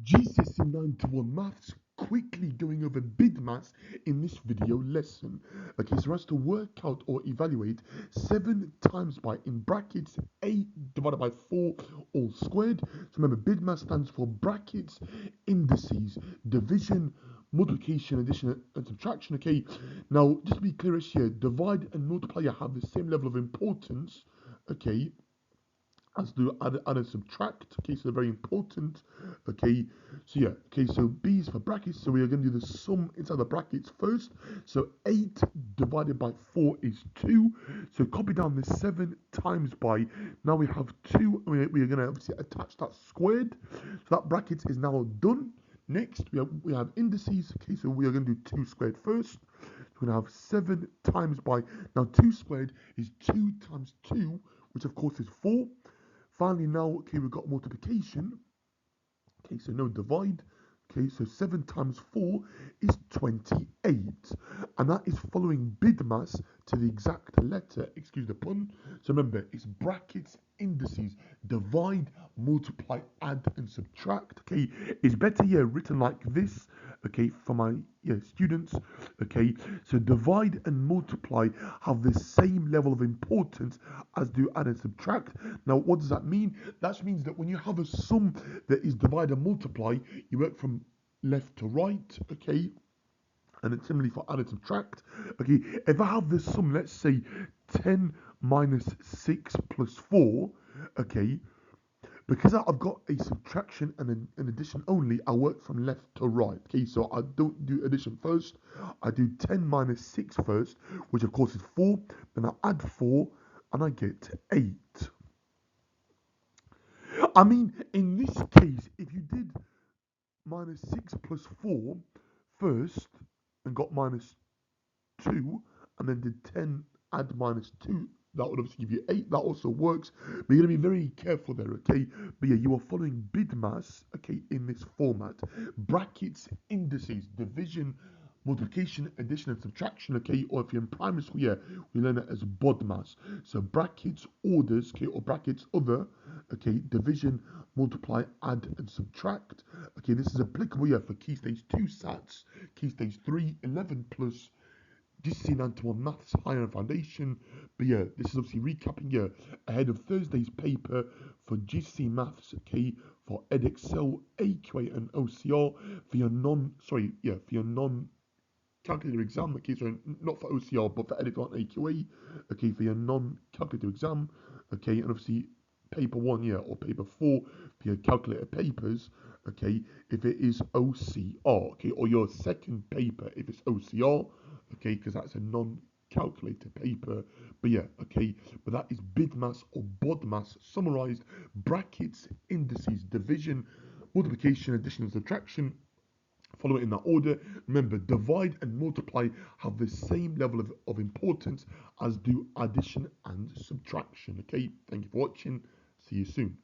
GCSE 91 Maths, quickly going over BIDMAS in this video lesson. Okay, so as to work out or evaluate 7 times by, in brackets, 8 divided by 4 all squared. So remember, BIDMAS stands for brackets, indices, division, multiplication, addition, and subtraction. Okay, now just to be clear here, divide and multiply have the same level of importance. Okay, as do add and subtract. Okay, so they're very important. Okay, so yeah, okay, so B is for brackets, so we are going to do the sum inside the brackets first. So 8 divided by 4 is 2. So copy down the 7 times by. Now we have 2, and we are going to obviously attach that squared. So that bracket is now done. Next, we have indices. Okay, so we are going to do 2 squared first. So we're going to have 7 times by. Now 2 squared is 2 times 2, which of course is 4. Finally, now, okay, we've got multiplication. Okay, so no divide. Okay, so 7 times 4 is 28. And that is following BIDMAS to the exact letter, excuse the pun. So remember, it's brackets, indices, divide, multiply, add, and subtract. Okay, it's better here written like this. Okay, for my students. Okay, so divide and multiply have the same level of importance as do add and subtract. Now, what does that mean? That means that when you have a sum that is divide and multiply, you work from left to right. Okay, and then similarly for add and subtract. Okay, if I have this sum, let's say 10 minus 6 plus 4. Okay, because I've got a subtraction and an addition only, I work from left to right. Okay, so I don't do addition first. I do 10 minus 6 first, which of course is 4. Then I add 4 and I get 8. I mean, in this case, if you did minus 6 plus 4 first and got minus 2 and then did 10 add minus 2, that would obviously give you 8. That also works, but you're going to be very careful there. Okay, but yeah, you are following BIDMAS, okay, in this format: brackets, indices, division, multiplication, addition, and subtraction. Okay, or if you're in primary school, yeah, we learn it as BODMAS. So brackets, orders, okay, or brackets, other, okay, division, multiply, add, and subtract. Okay, this is applicable, yeah, for key stage 2 SATS, key stage 3 11 plus GCSE 91 Maths Higher Foundation. But yeah, this is obviously recapping ahead of Thursday's paper for GCSE Maths, okay, for Edexcel, AQA, and OCR for your non calculator exam, okay, so not for OCR but for Edexcel and AQA, okay, for your non-calculator exam, okay, and obviously paper 1, yeah, or paper 4 for your calculator papers, okay, if it is OCR, okay, or your second paper if it's OCR, okay, because that's a non-calculator paper. But yeah, okay, but that is BIDMAS or BODMAS summarized: brackets, indices, division, multiplication, addition, and subtraction. Follow it in that order. Remember, divide and multiply have the same level of importance as do addition and subtraction. Okay, thank you for watching. See you soon.